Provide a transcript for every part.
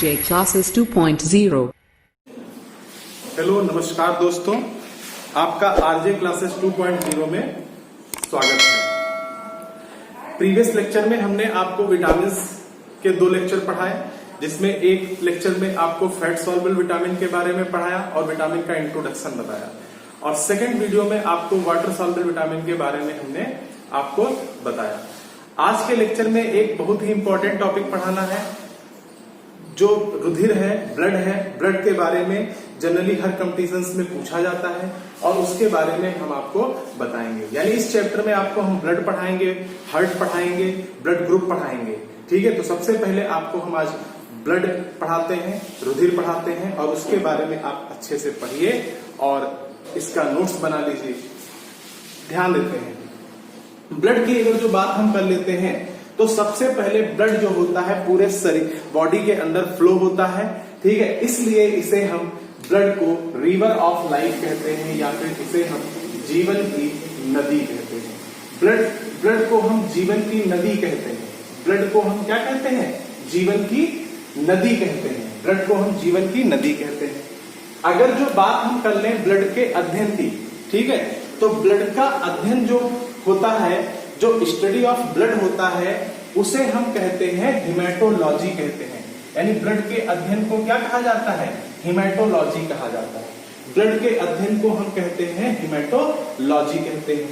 RJ Classes 2.0। Hello नमस्कार दोस्तों, आपका आरजे क्लासेस 2.0 में स्वागत है। प्रीवियस लेक्चर में हमने आपको विटामिन्स के 2 लेक्चर पढ़ाए, जिसमें एक लेक्चर में आपको फैट सॉल्युबल विटामिन के बारे में पढ़ाया और विटामिन का इंट्रोडक्शन बताया, और सेकेंड वीडियो में आपको वाटर सॉल्युबल विटामिन के बारे में हमने आपको बताया। आज के लेक्चर में एक बहुत ही इंपॉर्टेंट टॉपिक पढ़ाना है, जो रुधिर है, ब्लड है। ब्लड के बारे में जनरली हर कंपटीशंस में पूछा जाता है और उसके बारे में हम आपको बताएंगे। यानी इस चैप्टर में आपको हम ब्लड पढ़ाएंगे, हार्ट पढ़ाएंगे, ब्लड ग्रुप पढ़ाएंगे। ठीक है, तो सबसे पहले आपको हम आज ब्लड पढ़ाते हैं, रुधिर पढ़ाते हैं, और उसके बारे में आप अच्छे से पढ़िए और इसका नोट्स बना लीजिए। ध्यान देते हैं, ब्लड की अगर जो बात हम कर लेते हैं तो सबसे पहले ब्लड जो होता है पूरे शरीर बॉडी के अंदर फ्लो होता है। ठीक है, इसलिए इसे हम ब्लड को रिवर ऑफ लाइफ कहते हैं, या फिर इसे हम जीवन की नदी कहते हैं। ब्लड को हम जीवन की नदी कहते हैं। ब्लड को हम क्या कहते हैं? जीवन की नदी कहते हैं। ब्लड को हम जीवन की नदी कहते हैं। अगर जो बात हम कर लें ब्लड के अध्ययन की, ठीक है, तो ब्लड का अध्ययन जो होता है, जो स्टडी ऑफ ब्लड होता है, उसे हम कहते हैं हिमेटोलॉजी कहते हैं। यानी ब्लड के अध्ययन को क्या कहा जाता है? हिमेटोलॉजी कहा जाता है। ब्लड के अध्ययन को हम कहते हैं हिमेटोलॉजी कहते हैं।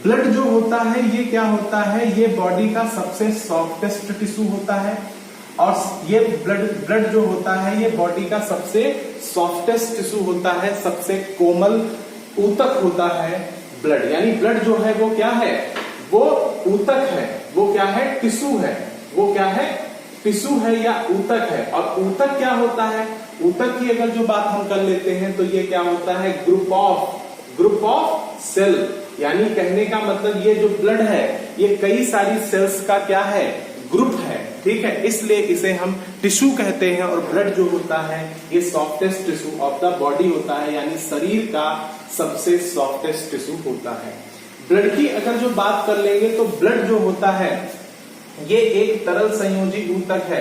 ब्लड जो होता है ये क्या होता है? ये बॉडी का सबसे सॉफ्टेस्ट टिश्यू होता है, और ये ब्लड जो होता है ये बॉडी का सबसे सॉफ्टेस्ट टिश्यू होता है, सबसे कोमल ऊतक होता है ब्लड। यानी ब्लड जो है वो क्या है? वो ऊतक है। वो क्या है? टिश्यू है। वो क्या है? टिश्यू है या ऊतक है। और ऊतक क्या होता है? ऊतक की अगर जो बात हम कर लेते हैं तो ये क्या होता है? Group of cell. यानी कहने का मतलब ये जो ब्लड है ये कई सारी सेल्स का क्या है? ग्रुप है। ठीक है, इसलिए इसे हम टिश्यू कहते हैं। और ब्लड जो होता है ये softest tissue of the body होता है, यानी शरीर का सबसे सॉफ्टेस्ट टिश्यू होता है। ब्लड की अगर जो बात कर लेंगे तो ब्लड जो होता है ये एक तरल संयोजी ऊतक है।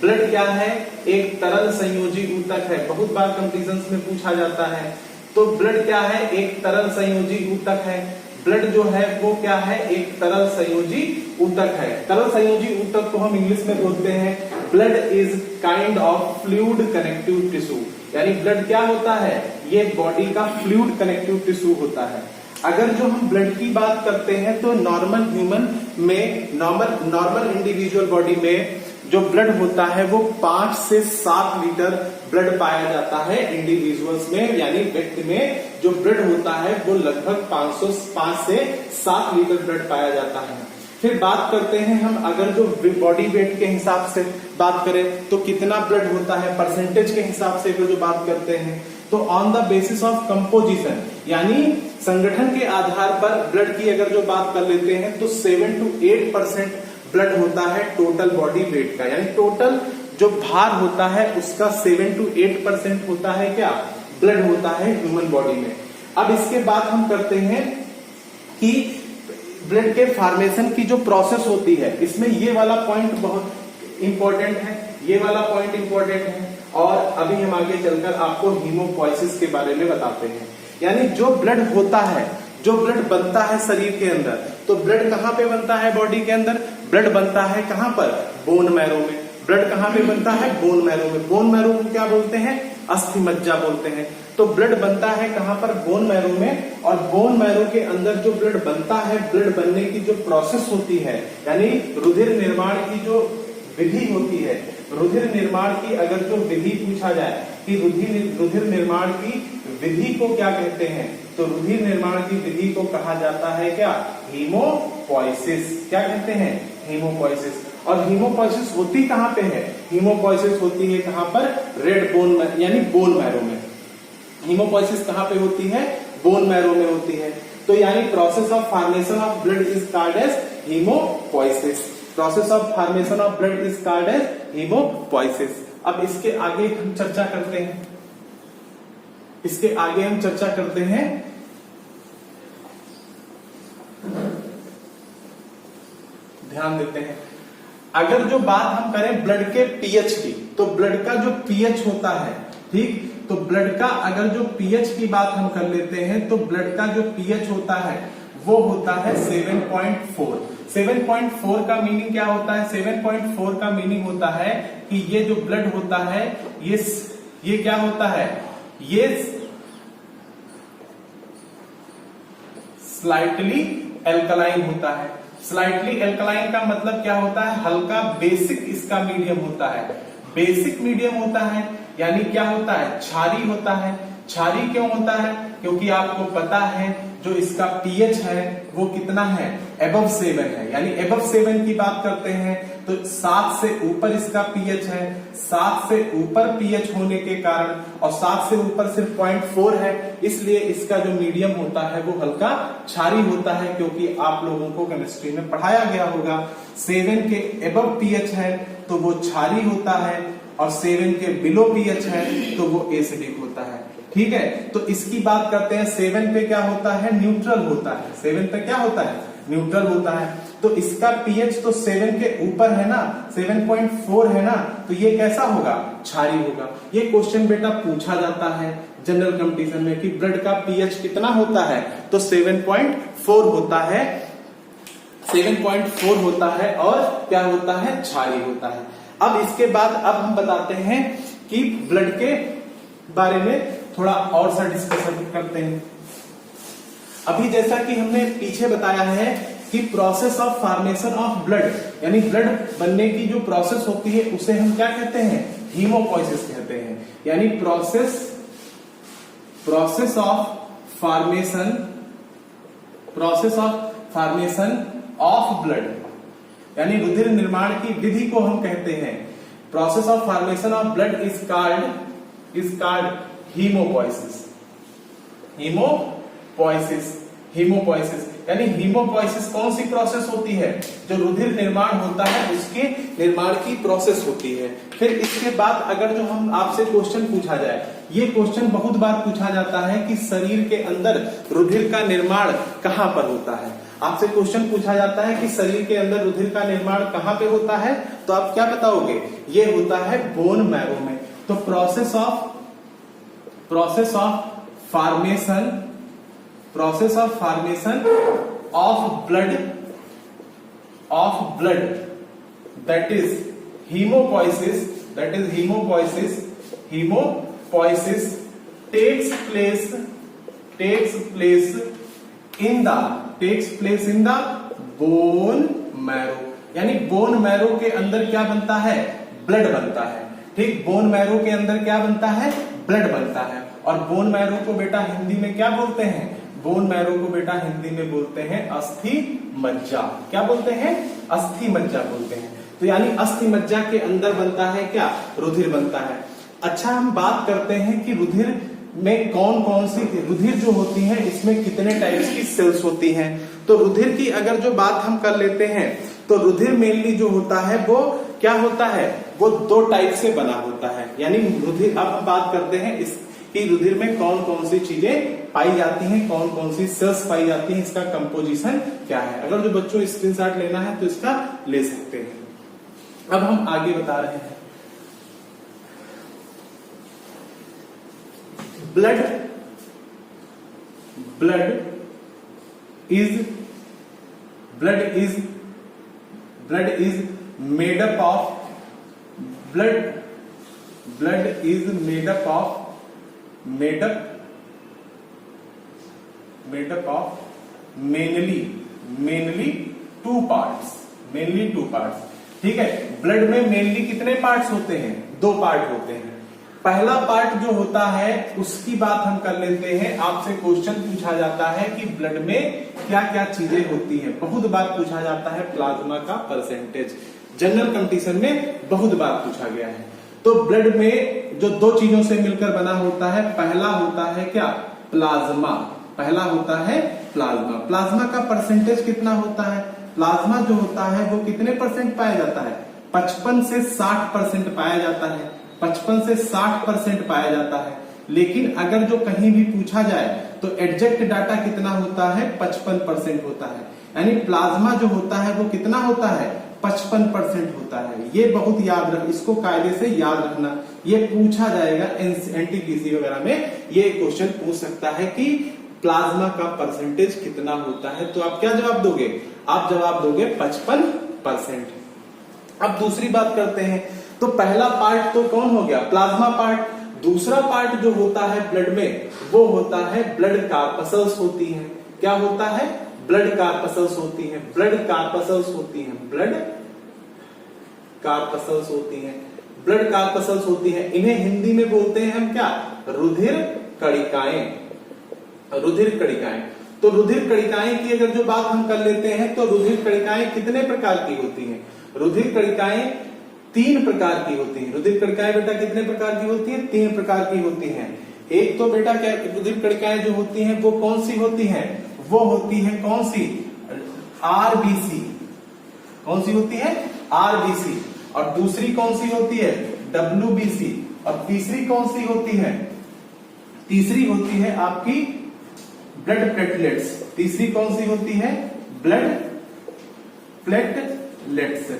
ब्लड क्या है? एक तरल संयोजी ऊतक है। बहुत बार कंपटीशंस में पूछा जाता है। तो ब्लड क्या है? एक तरल संयोजी ऊतक है। ब्लड जो है वो क्या है? एक तरल संयोजी ऊतक है। तरल संयोजी ऊतक को हम इंग्लिश में बोलते हैं blood is kind of fluid connective tissue. यानी ब्लड क्या होता है? ये बॉडी का फ्लूइड कनेक्टिव टिश्यू होता है। अगर जो हम ब्लड की बात करते हैं तो नॉर्मल ह्यूमन में, नॉर्मल इंडिविजुअल बॉडी में जो ब्लड होता है वो 5 से 7 लीटर ब्लड पाया जाता है इंडिविजुअल्स में। यानी व्यक्ति में जो ब्लड होता है वो लगभग 5 से 7 लीटर ब्लड पाया जाता है। फिर बात करते हैं हम, अगर जो बॉडी वेट के हिसाब से बात करें तो कितना ब्लड होता है परसेंटेज के हिसाब से अगर जो बात करते हैं तो on the basis of composition, यानी संगठन के आधार पर ब्लड की अगर जो बात कर लेते हैं तो 7 to 8% ब्लड होता है टोटल बॉडी वेट का। यानी टोटल जो भार होता है उसका 7 to 8% होता है क्या? ब्लड होता है ह्यूमन बॉडी में। अब इसके बाद हम करते हैं कि ब्लड के फॉर्मेशन की जो प्रोसेस होती है, इसमें ये वाला पॉइंट बहुत इंपॉर्टेंट है। ये वाला पॉइंट इंपॉर्टेंट है, और अभी हम आगे चलकर आपको हीमोपोइसिस के बारे में बताते हैं। यानी जो ब्लड होता है, जो ब्लड बनता है शरीर के अंदर, तो ब्लड कहाँ पे बनता है बॉडी के अंदर? ब्लड बनता है कहाँ पर? बोन मैरो में। ब्लड कहाँ पे बनता है? बोन मैरो में। बोन मैरो को क्या बोलते हैं? अस्थि मज्जा बोलते हैं। तो ब्लड बनता है कहाँ पर? बोन मैरो में। और बोन मैरो के अंदर जो ब्लड बनता है, ब्लड बनने की जो प्रोसेस होती है, यानी रुधिर निर्माण की जो विधि होती है, रुधिर निर्माण की अगर जो विधि पूछा जाए कि रुधिर निर्माण की विधि को क्या कहते हैं, तो रुधिर निर्माण की विधि को कहा जाता है क्या? हीमोपोइसिस। क्या कहते हैं? हीमोपोइसिस। और हीमोपोइसिस होती कहाँ पे है? हीमोपोइसिस होती है कहाँ पर? रेड बोन, यानी बोन मैरो में। हीमोपोइसिस कहाँ पे होती है? बोन मैरो में होती है। तो यानी process of formation of blood is called as haemopoiesis. Process of formation of blood is called as haemopoiesis. अब इसके आगे हम चर्चा करते हैं। इसके आगे हम चर्चा करते हैं ध्यान देते हैं। अगर जो बात हम करें ब्लड के पीएच की, तो ब्लड का जो पीएच होता है, ठीक, तो ब्लड का अगर जो पीएच की बात हम कर लेते हैं, तो ब्लड का जो पीएच होता है वो होता है 7.4। 7.4 का मीनिंग क्या होता है? 7.4 का मीनिंग होता है कि ये जो ब्लड होता है ये क्या होता है? ये स्लाइटली एल्कलाइन होता है। स्लाइटली एल्कलाइन का मतलब क्या होता है? हल्का बेसिक इसका मीडियम होता है। बेसिक मीडियम होता है यानी क्या होता है? क्षारीय होता है। क्षारीय क्यों होता है? क्योंकि आपको पता है जो इसका पीएच है वो कितना है? अबव 7 है। यानी अबव 7 की बात करते हैं तो 7 से ऊपर इसका पीएच है। 7 से ऊपर पीएच होने के कारण और 7 से ऊपर सिर्फ 0.4 है, इसलिए इसका जो मीडियम होता है वो हल्का क्षारीय होता है, क्योंकि आप लोगों को केमिस्ट्री में पढ़ाया गया होगा 7 के अबव पीएच है तो वो क्षारीय होता है और 7 के बिलो पीएच है तो वो एसिडिक होता है। ठीक है, तो इसकी बात करते हैं। 7 पे क्या होता है? न्यूट्रल होता है। 7 पे क्या होता है? न्यूट्रल होता है। तो इसका पीएच तो 7 के ऊपर है ना, 7.4 है ना, तो ये कैसा होगा? क्षारीय होगा। ये क्वेश्चन बेटा पूछा जाता है जनरल कंपटीशन में कि ब्लड का पीएच कितना होता है, तो 7.4 होता है। 7.4 होता है और क्या होता है? क्षारीय होता है। अब इसके बाद अब हम बताते हैं कि ब्लड के बारे में थोड़ा और सा डिस्कशन करते हैं। अभी जैसा कि हमने पीछे बताया है कि process of formation of blood, यानी ब्लड बनने की जो प्रोसेस होती है उसे हम क्या कहते हैं? हीमोपोइसिस कहते हैं। यानी process of formation of blood, यानी रुधिर निर्माण की विधि को हम कहते हैं। Process of formation of blood is called haemopoiesis. यानी हीमोपोइसिस कौन सी प्रोसेस होती है? जो रुधिर निर्माण होता है उसके निर्माण की प्रोसेस होती है। फिर इसके बाद अगर जो हम आपसे क्वेश्चन पूछा जाए, ये क्वेश्चन बहुत बार पूछा जाता है कि शरीर के अंदर रुधिर का निर्माण कहां पर होता है। आपसे क्वेश्चन पूछा जाता है कि शरीर के अंदर रुधिर का निर्माण कहां पे होता है, तो आप क्या बताओगे? ये होता है बोन मैरो में। तो process of formation of blood that is hemopoiesis takes place in the bone marrow। यानी बोन मैरो के अंदर क्या बनता है? ब्लड बनता है। ठीक, बोन मैरो के अंदर क्या बनता है? ब्लड बनता है। और बोन मैरो को बेटा हिंदी में क्या बोलते हैं? बोन मैरो को बेटा हिंदी में बोलते हैं अस्थि मज्जा। क्या बोलते हैं? अस्थि मज्जा बोलते हैं। तो यानी अस्थि मज्जा के अंदर बनता है क्या? रुधिर बनता है। अच्छा, हम बात करते हैं कि रुधिर में कौन कौन सी रुधिर जो होती है इसमें कितने टाइप्स की सेल्स होती हैं। तो रुधिर की अगर जो बात हम कर लेते हैं तो रुधिर मेनली जो होता है वो क्या होता है? वो 2 टाइप से बना होता है। यानी रुधिर, अब हम बात करते हैं इसकी रुधिर में कौन कौन सी चीजें पाई जाती हैं, कौन कौन सी सेल्स पाई जाती हैं, इसका कंपोजिशन क्या है। अगर जो बच्चों स्क्रीनशॉट लेना है तो इसका ले सकते हैं। अब हम आगे बता रहे हैं। Blood is made up of mainly two parts। ठीक है, ब्लड में मेनली कितने पार्ट्स होते हैं? 2 पार्ट होते हैं। पहला पार्ट जो होता है उसकी बात हम कर लेते हैं। आपसे क्वेश्चन पूछा जाता है कि ब्लड में क्या क्या चीजें होती हैं। बहुत बार पूछा जाता है प्लाज्मा का परसेंटेज, जनरल कंडीशन में बहुत बार पूछा गया है। तो ब्लड में जो 2 चीजों से मिलकर बना होता है, पहला होता है क्या? प्लाज्मा। प्लाज्मा का परसेंटेज कितना होता है? प्लाज्मा जो होता है वो कितने परसेंट पाया जाता है? 55 से 60% पाया जाता है। 55 से 60% पाया जाता है। लेकिन अगर जो कहीं भी पूछा जाए तो एग्जैक्ट डाटा कितना होता है? 55% होता है। यानी प्लाज्मा जो होता है वो कितना होता है? 55% होता है। ये बहुत याद रख, इसको कायदे से याद रखना, ये पूछा जाएगा एनटीपीसी वगैरह में, ये क्वेश्चन पूछ सकता है कि प्लाज्मा का परसेंटेज कितना होता है। तो आप क्या जवाब दोगे? आप जवाब दोगे 55%। अब दूसरी बात करते हैं, तो पहला पार्ट तो कौन हो गया? Plasma part. दूसरा पार्ट जो होता है ब्लड में, वो होता है ब्लड कार्पसल्स होती है। क्या होता है? ब्लड कार्पसल्स होती है, ब्लड कार्पसल्स होती है, ब्लड कार्पसल्स होती है, ब्लड कार्पसल्स होती है। इन्हें हिंदी में बोलते हैं हम क्या? रुधिर कणिकाएं, रुधिर कणिकाएं। तो रुधिर कणिकाएं की अगर जो बात हम कर लेते हैं, तो रुधिर कणिकाएं कितने प्रकार की होती हैं? रुधिर कणिकाएं 3 प्रकार की होती हैं। रुधिर कणिकाएं बेटा कितने प्रकार की होती हैं? 3 प्रकार की होती हैं। एक तो बेटा क्या, रुधिर कणिकाएं जो होती हैं वो कौन सी होती हैं? वो होती है कौन सी? आरबीसी। कौन सी होती है? आरबीसी। और दूसरी कौन सी होती है? डब्ल्यूबीसी। और तीसरी कौन सी होती है? तीसरी होती है आपकी ब्लड प्लेटलेट्स। तीसरी कौन सी होती है? Blood platelets.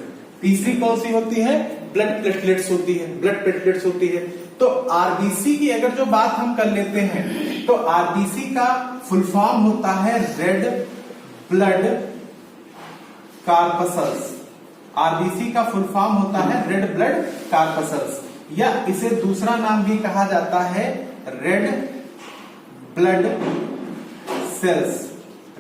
तीसरी कौन सी होती है? ब्लड प्लेटलेट्स होती है, ब्लड प्लेटलेट्स होती है। तो आरबीसी की अगर जो बात हम कर लेते हैं, तो आरबीसी का फुल फॉर्म होता है रेड ब्लड कार्पसल्स। आरबीसी का फुल फॉर्म होता है रेड ब्लड कार्पसल्स, या इसे दूसरा नाम भी कहा जाता है red blood cells,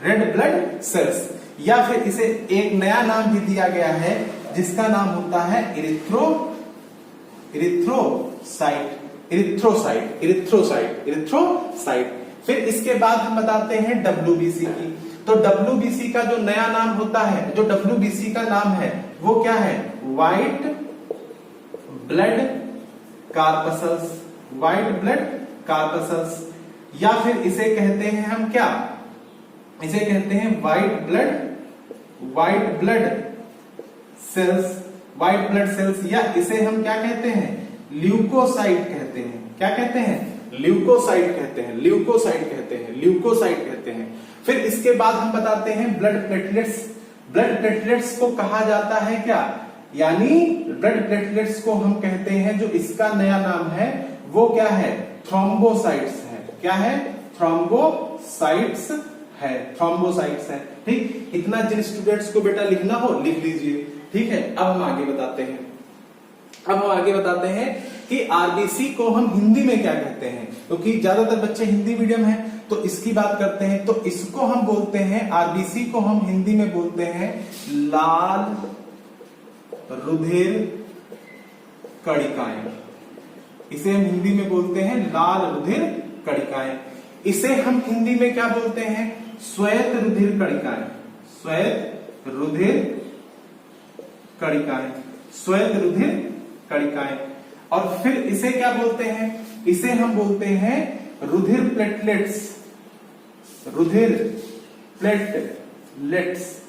red blood cells. या फिर इसे एक नया नाम भी दिया गया है जिसका नाम होता है इरिथ्रोसाइट। फिर इसके बाद हम बताते हैं डब्ल्यूबीसी की। तो डब्ल्यूबीसी का जो नया नाम होता है, जो डब्ल्यूबीसी का नाम है वो क्या है? White blood corpuscles, white blood corpuscles. या फिर इसे कहते हैं हम क्या? इसे कहते हैं white blood cells, white blood cells. या इसे हम क्या कहते हैं? ल्यूकोसाइट कहते हैं। क्या कहते हैं? ल्यूकोसाइट कहते हैं, ल्यूकोसाइट कहते हैं, ल्यूकोसाइट कहते हैं। फिर इसके बाद हम बताते हैं ब्लड प्लेटलेट्स। ब्लड प्लेटलेट्स को कहा जाता है क्या? यानी ब्लड प्लेटलेट्स को हम कहते हैं, जो इसका नया नाम है वो क्या है? थ्रोम्बोसाइट्स है। क्या है? थ्रोम्बोसाइट्स है, थ्रोम्बोसाइट्स है। ठीक, इतना जिन स्टूडेंट्स को बेटा लिखना हो लिख लीजिए। ठीक है, अब हम आगे बताते हैं। अब हम आगे बताते हैं कि आरबीसी को हम हिंदी में क्या कहते हैं, क्योंकि ज्यादातर बच्चे हिंदी मीडियम हैं, तो इसकी बात करते हैं। तो इसको हम बोलते हैं, आरबीसी को हम हिंदी में बोलते हैं लाल रुधिर कणिकाएं। इसे हम हिंदी में बोलते हैं लाल रुधिर कणिकाएं। इसे हम हिंदी में क्या बोलते हैं? श्वेत रुधिर कणिकाएं, श्वेत रुधिर कणिकाएं, श्वेत रुधिर कणिकाएं। और फिर इसे क्या बोलते हैं? इसे हम बोलते हैं रुधिर प्लेटलेट्स, रुधिर प्लेटलेट्स,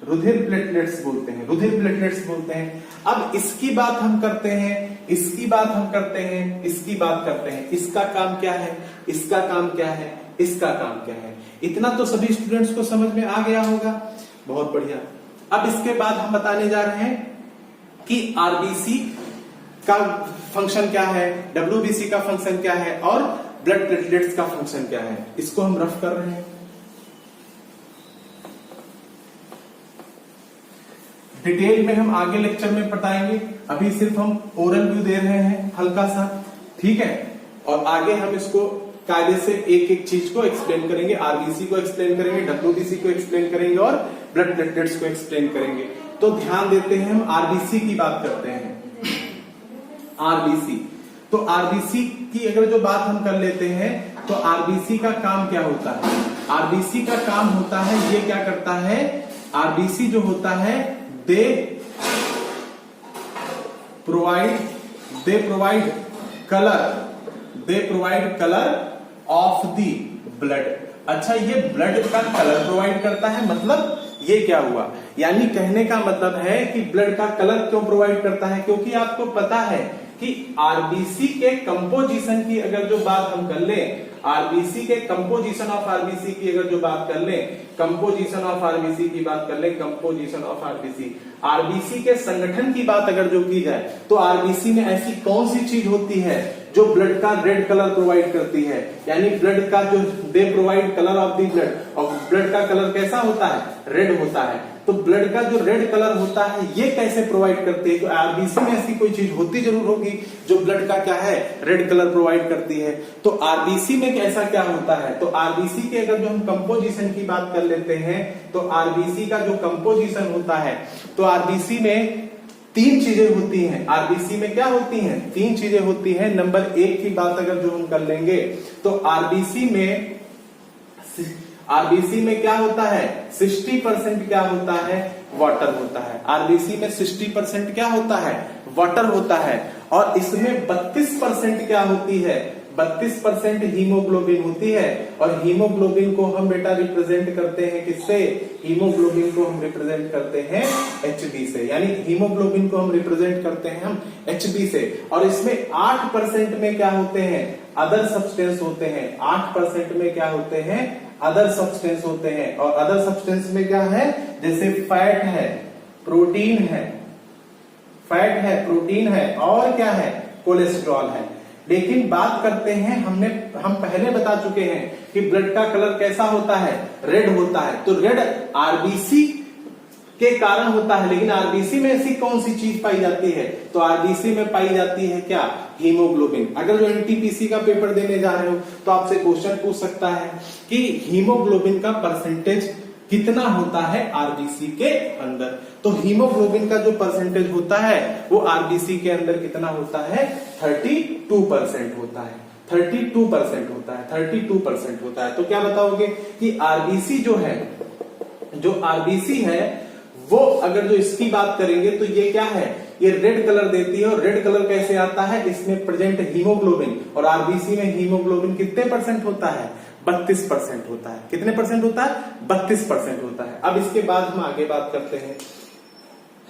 रुधिर प्लेटलेट्स बोलते हैं, रुधिर प्लेटलेट्स बोलते हैं। अब इसकी बात हम करते हैं, इसकी बात हम करते हैं, इसकी बात करते हैं। इसका काम क्या है? इसका काम क्या है? इसका काम क्या है? इतना तो सभी स्टूडेंट्स को समझ में आ गया होगा। बहुत बढ़िया। अब इसके बाद हम बताने जा रहे हैं कि आरबीसी का फंक्शन क्या है, डब्ल्यूबीसी का फंक्शन क्या है, और ब्लड प्लेटलेट्स का फंक्शन क्या है। इसको हम रफ कर रहे हैं। डिटेल में हम आगे लेक्चर में बताएंगे, अभी सिर्फ हम ओरल व्यू दे रहे हैं हल्का सा। ठीक है, और आगे हम इसको कायदे से एक एक चीज को एक्सप्लेन करेंगे। आरबीसी को एक्सप्लेन करेंगे, डब्ल्यूबीसी को एक्सप्लेन करेंगे, और ब्लड प्लेटलेट्स को एक्सप्लेन करेंगे। तो ध्यान देते हैं, हम आरबीसी की बात करते हैं। आरबीसी, तो आरबीसी की अगर जो बात हम कर लेते हैं, तो आरबीसी का काम क्या होता है? आरबीसी का काम होता है, ये क्या करता है? आरबीसी जो होता है, they provide colour of the blood. अच्छा, ये ब्लड का कलर प्रोवाइड करता है, मतलब ये क्या हुआ? यानी कहने का मतलब है कि ब्लड का कलर क्यों प्रोवाइड करता है? क्योंकि आपको पता है कि आरबीसी के कंपोजिशन की अगर जो बात हम कर लें, आरबीसी के कंपोजिशन ऑफ आरबीसी की अगर जो बात कर ले, कंपोजिशन ऑफ आरबीसी की बात कर ले, कंपोजिशन ऑफ आरबीसी, आरबीसी के संगठन की बात अगर जो की जाए तो आरबीसी में ऐसी कौन सी चीज होती है जो ब्लड का रेड कलर प्रोवाइड करती है, यानी ब्लड का जो they provide colour of the blood, और ब्लड का कलर कैसा होता है, रेड होता है। तो ब्लड का जो रेड कलर होता है ये कैसे प्रोवाइड करती है, तो आरबीसी में ऐसी कोई चीज होती जरूर होगी जो ब्लड का क्या है, रेड कलर प्रोवाइड करती है। तो आरबीसी में ऐसा क्या होता है, तो आरबीसी के अगर जो हम कंपोजिशन की बात कर लेते हैं तो आरबीसी का जो कंपोजिशन होता है, तो आरबीसी में तीन चीजें होती हैं। आरबीसी में क्या होती हैं, तीन चीजें होती हैं। नंबर एक की बात अगर जो हम कर लेंगे तो आरबीसी में क्या होता है, 60% क्या होता है, वाटर होता है। आरबीसी में 60% क्या होता है, वाटर होता है। और इसमें 32% क्या होती है, 32% हीमोग्लोबिन होती है। और हीमोग्लोबिन को हम बेटा रिप्रेजेंट करते हैं किससे, हीमोग्लोबिन को हम रिप्रेजेंट करते हैं एचबी से, यानी हीमोग्लोबिन को हम रिप्रेजेंट करते हैं हम एचबी से। और इसमें 8% में क्या होते हैं, अदर सब्सटेंस होते हैं। 8% में क्या होते हैं, अदर सब्सटेंस होते हैं। और अदर सब्सटेंस में क्या है, जैसे फैट है, प्रोटीन है, फैट है, प्रोटीन है, और क्या है, कोलेस्ट्रॉल है। लेकिन बात करते हैं, हम पहले बता चुके हैं कि ब्लड का कलर कैसा होता है, रेड होता है। तो रेड आरबीसी के कारण होता है, लेकिन आरबीसी में ऐसी कौन सी चीज पाई जाती है, तो आरबीसी में पाई जाती है क्या, हीमोग्लोबिन। अगर जो एनटीपीसी का पेपर देने जा रहे हो तो आपसे क्वेश्चन पूछ सकता है कि हीमोग्लोबिन का परसेंटेज कितना होता है आरबीसी के अंदर। तो हीमोग्लोबिन का जो परसेंटेज होता है वो आरबीसी के अंदर कितना होता है, 32% होता है। 32% होता है, 32% होता है। तो क्या बताओगे कि आरबीसी जो है, जो आरबीसी है वो अगर जो इसकी बात करेंगे तो ये क्या है, ये रेड कलर देती है। और रेड कलर कैसे आता है, इसमें प्रेजेंट हीमोग्लोबिन। और आरबीसी में हीमोग्लोबिन कितने परसेंट होता है, 32% होता है। कितने परसेंट होता है, 32% होता है। अब इसके बाद हम आगे बात करते हैं,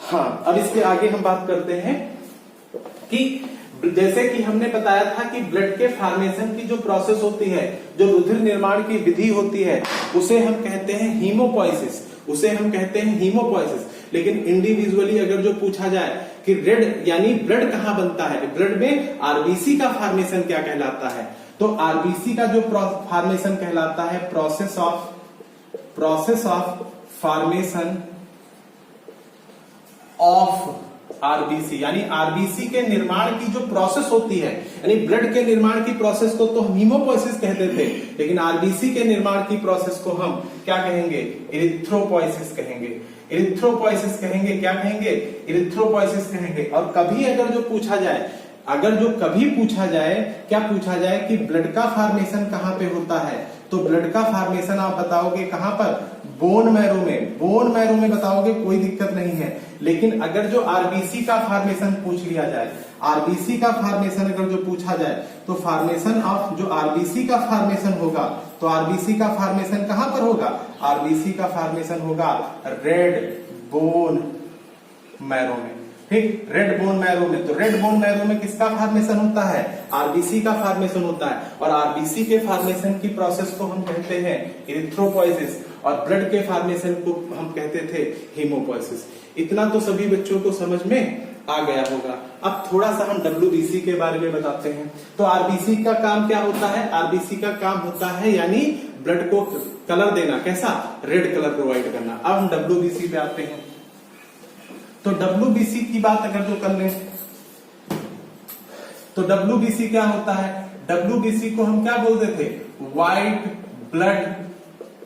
हाँ अब इसके आगे हम बात करते हैं कि जैसे कि हमने बताया था कि ब्लड के फॉर्मेशन की जो प्रोसेस होती है, जो रुधिर निर्माण की विधि होती है, उसे हम कहते हैं हीमोपोइसिस, उसे हम कहते हैं हीमोपोइसिस। लेकिन इंडिविजुअली अगर जो पूछा जाए कि रेड यानी ब्लड कहाँ बनता है, ब्लड में आरबीसी का फॉर्मेशन क्या कहलाता है, तो आरबीसी का जो फॉर्मेशन कहलाता है process of formation of RBC, यानी आरबीसी के निर्माण की जो प्रोसेस होती है, यानी ब्लड के निर्माण की प्रोसेस को तो हम हीमोपोइसिस कहते थे, लेकिन आरबीसी के निर्माण की प्रोसेस को हम क्या कहेंगे, इरिथ्रोपोइसिस कहेंगे। इरिथ्रोपोइसिस कहेंगे, क्या कहेंगे, इरिथ्रोपोइसिस कहेंगे। और कभी अगर जो पूछा जाए, क्या पूछा जाए कि ब्लड का फॉर्मेशन कहाँ पे होता है, तो ब्लड का फॉर्मेशन आप बताओगे कहां पर, बोन मैरो में। बोन मैरो में बताओगे, कोई दिक्कत नहीं है। लेकिन अगर जो आरबीसी का फॉर्मेशन पूछ लिया जाए, आरबीसी का फॉर्मेशन अगर जो पूछा जाए, तो फॉर्मेशन ऑफ जो आरबीसी का फॉर्मेशन होगा, तो आरबीसी का फॉर्मेशन कहां पर होगा, आरबीसी का फॉर्मेशन होगा रेड बोन मैरो में। ठीक, रेड बोन मैरो में। तो रेड बोन मैरो में किसका फॉर्मेशन होता है, आरबीसी का फॉर्मेशन होता है। और आरबीसी के फॉर्मेशन की प्रोसेस को हम कहते हैं इरिथ्रोपोइसिस, और ब्लड के फॉर्मेशन को हम कहते थे हीमोपोइसिस। इतना तो सभी बच्चों को समझ में आ गया होगा। अब थोड़ा सा हम डब्ल्यूबीसी के बारे में बताते हैं। तो आरबीसी का काम क्या होता है, आरबीसी का काम होता है यानी ब्लड को कलर देना, कैसा, रेड कलर प्रोवाइड करना। अब हम डब्ल्यूबीसी पे आते हैं। तो डब्ल्यूबीसी की बात अगर जो कर लें, तो डब्ल्यूबीसी क्या होता है, डब्ल्यूबीसी को हम क्या बोलते थे, व्हाइट ब्लड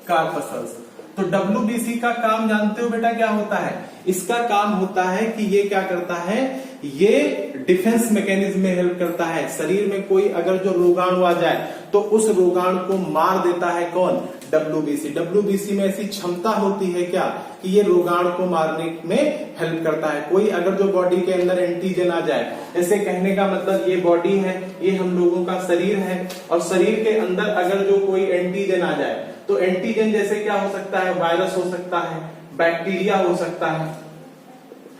कॉर्पसल्स। तो डब्ल्यूबीसी का काम जानते हो बेटा क्या होता है, इसका काम होता है कि ये क्या करता है, ये डिफेंस मैकेनिज्म में हेल्प करता है। शरीर में कोई अगर जो रोगाणु आ जाए तो उस रोगाणु को मार देता है कौन, डब्ल्यूबीसी। डब्ल्यूबीसी में ऐसी क्षमता होती है क्या कि ये रोगाणु को मारने में हेल्प करता है। कोई अगर जो बॉडी के अंदर एंटीजन आ जाए, ऐसे कहने का मतलब ये बॉडी है, ये हम लोगों का शरीर है, और शरीर के अंदर अगर जो कोई एंटीजन आ जाए, तो एंटीजन जैसे क्या हो सकता है, वायरस हो सकता है, बैक्टीरिया हो सकता है,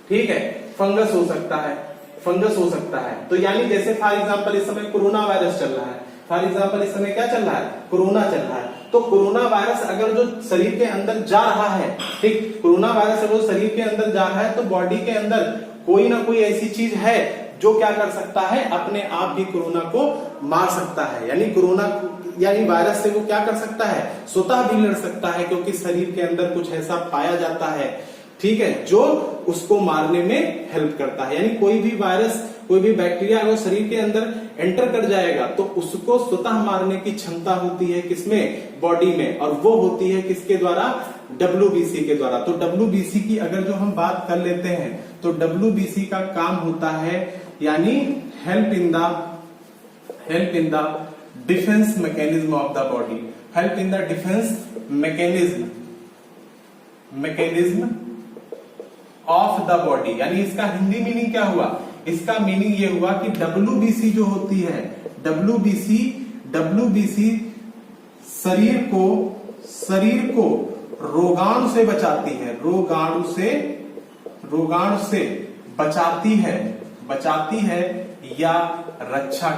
ठीक है, फंगस हो सकता है। तो यानी जैसे फॉर एग्जांपल इस समय कोरोना वायरस चल रहा है, फॉर एग्जाम्पल इस समय क्या चल रहा है, कोरोना चल रहा है, तो कोरोना वायरस अगर जो शरीर के अंदर जा रहा है, ठीक, कोरोना वायरस अगर शरीर के अंदर जा रहा है तो बॉडी के अंदर कोई ना कोई ऐसी चीज है जो क्या कर सकता है, अपने आप ही कोरोना को मार सकता है, यानी कोरोना यानी वायरस से वो क्या कर सकता है, स्वतः भी लड़ सकता है, क्योंकि शरीर के अंदर कुछ ऐसा पाया जाता है, ठीक है, जो उसको मारने में हेल्प करता है। यानी कोई भी वायरस, कोई भी बैक्टीरिया अगर शरीर के अंदर एंटर कर जाएगा तो उसको स्वतः मारने की क्षमता होती है किसमें, बॉडी में, और वो होती है किसके द्वारा, WBC के द्वारा। तो WBC की अगर जो हम बात कर लेते हैं तो WBC का काम होता है यानी help in the defence mechanism of the body, help in the defence mechanism of the body. यानी इसका हिंदी मीनिंग क्या हुआ, इसका मीनिंग ये हुआ कि WBC जो होती है, WBC शरीर को रोगाणु से बचाती है, रोगाणु से बचाती है या रक्षा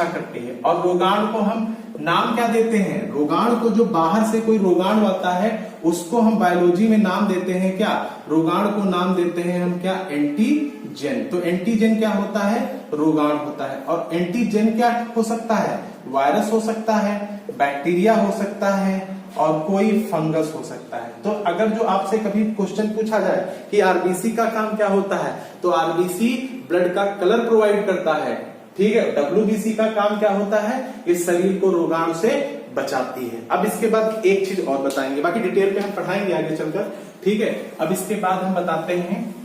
करती है। और रोगाणु को हम नाम क्या देते हैं, रोगाणु को जो बाहर से कोई रोगाणु आता है उसको हम बायोलॉजी में नाम देते हैं क्या, रोगाणु को नाम देते हैं हम क्या, एंटीजन। तो एंटीजन क्या होता है, रोगाणु होता है। और एंटीजन क्या हो सकता है, वायरस हो सकता है, बैक्टीरिया हो सकता है, और कोई फंगस हो सकता है। तो अगर जो आपसे कभी क्वेश्चन पूछा जाए कि आरबीसी का काम क्या होता है, तो आरबीसी ब्लड का कलर प्रोवाइड करता है, ठीक है। WBC का काम क्या होता है, इस शरीर को रोगाणु से बचाती है। अब इसके बाद एक चीज और बताएंगे, बाकी डिटेल में हम पढ़ाएंगे आगे चलकर, ठीक है। अब इसके बाद हम बताते हैं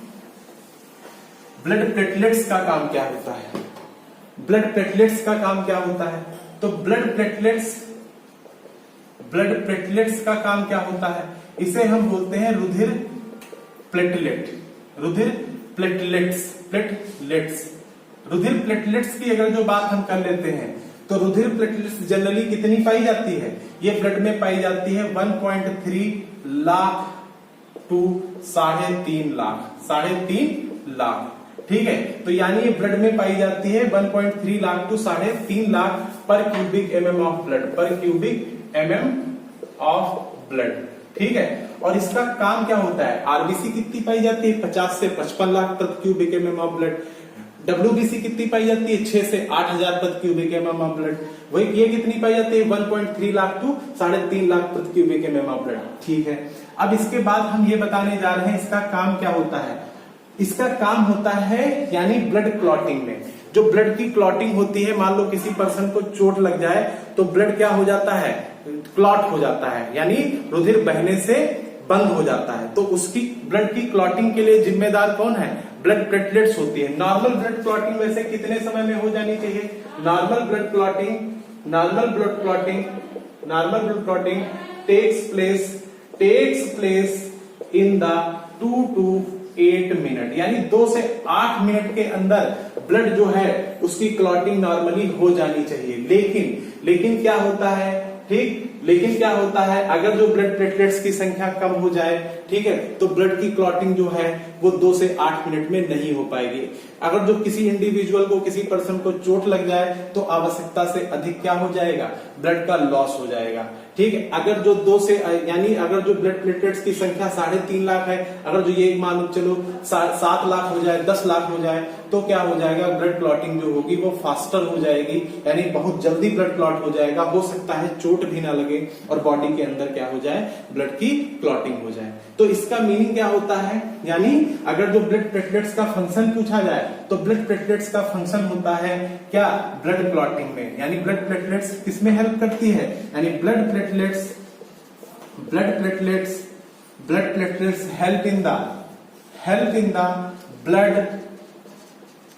ब्लड प्लेटलेट्स का काम क्या होता है। ब्लड प्लेटलेट्स का काम क्या होता है, तो ब्लड प्लेटलेट्स का काम क्या होता है, इसे हम बोलते हैं रुधिर प्लेटलेट्स की अगर जो बात हम कर लेते हैं तो रुधिर प्लेटलेट्स जनरली कितनी पाई जाती है, ये ब्लड में पाई जाती है 1.3 लाख टू 3.5 लाख, ठीक है। तो यानी ये ब्लड में पाई जाती है 1.3 लाख टू 3.5 लाख पर क्यूबिक mm ऑफ ब्लड, ठीक है। और इसका काम क्या होता है, आरबीसी कितनी पाई जाती है 50 से 55 लाख प्रति cubic mm of blood, WBC कितनी पाई जाती है 6 से 8,000 प्रति क्यूबिक mm ऑफ ब्लड, वही ये कितनी पाई जाती है 1.3 लाख टू 3.5 लाख प्रति क्यूबिक mm ऑफ ब्लड, ठीक है। अब इसके बाद हम ये बताने जा रहे हैं इसका काम क्या होता है। इसका काम होता है यानी ब्लड क्लॉटिंग में, जो ब्लड की क्लॉटिंग होती है, मान लो किसी पर्सन को चोट लग जाए तो ब्लड क्या हो जाता है, क्लॉट हो जाता है, यानी रुधिर बहने से बंद हो जाता है। तो उसकी ब्लड की क्लॉटिंग के लिए जिम्मेदार कौन है, ब्लड प्लेटलेट्स होती है। नॉर्मल ब्लड क्लॉटिंग वैसे कितने समय में हो जानी चाहिए, normal blood clotting takes place in the 2 to 8 minute, यानी 2 से 8 मिनट के अंदर ब्लड जो है उसकी क्लॉटिंग नॉर्मली हो जानी चाहिए। लेकिन क्या होता है, ठीक, लेकिन क्या होता है अगर जो ब्लड प्लेटलेट्स की संख्या कम हो जाए, ठीक है, तो ब्लड की क्लॉटिंग जो है वो 2 से 8 मिनट में नहीं हो पाएगी। अगर जो किसी इंडिविजुअल को, किसी पर्सन को चोट लग जाए तो आवश्यकता से अधिक क्या हो जाएगा, ब्लड का लॉस हो जाएगा, ठीक है। अगर जो 2 से यानी अगर जो ब्लड प्लेटलेट्स की संख्या 3.5 लाख है, अगर जो ये मान चलो 7 लाख हो जाए, 10 लाख हो जाए, तो क्या हो जाएगा, ब्लड क्लॉटिंग जो होगी वो फास्टर हो जाएगी, यानी बहुत जल्दी ब्लड क्लॉट हो जाएगा। हो सकता है चोट भी ना लगे और बॉडी के अंदर क्या हो जाए, ब्लड की क्लॉटिंग हो जाए। तो इसका मीनिंग क्या होता है, यानी अगर जो ब्लड प्लेटलेट्स का फंक्शन पूछा जाए तो ब्लड प्लेटलेट्स का फंक्शन होता है क्या, ब्लड क्लॉटिंग में, यानी ब्लड प्लेटलेट्स किसमें हेल्प करती है, यानी blood platelets help in the blood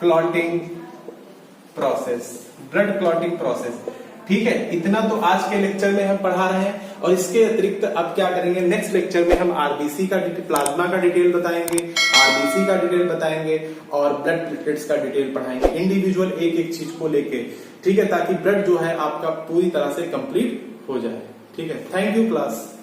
clotting process, ठीक है। इतना तो आज के लेक्चर में हम पढ़ा रहे हैं, और इसके अतिरिक्त अब क्या करेंगे, नेक्स्ट लेक्चर में हम आरबीसी का प्लाज्मा का डिटेल बताएंगे, आरबीसी का डिटेल बताएंगे, और ब्लड प्लेटलेट्स का डिटेल पढ़ाएंगे, इंडिविजुअल एक चीज को लेके, ठीक है, ताकि ब्लड जो है आपका पूरी तरह से कंप्लीट हो जाए, ठीक है। Thank you class.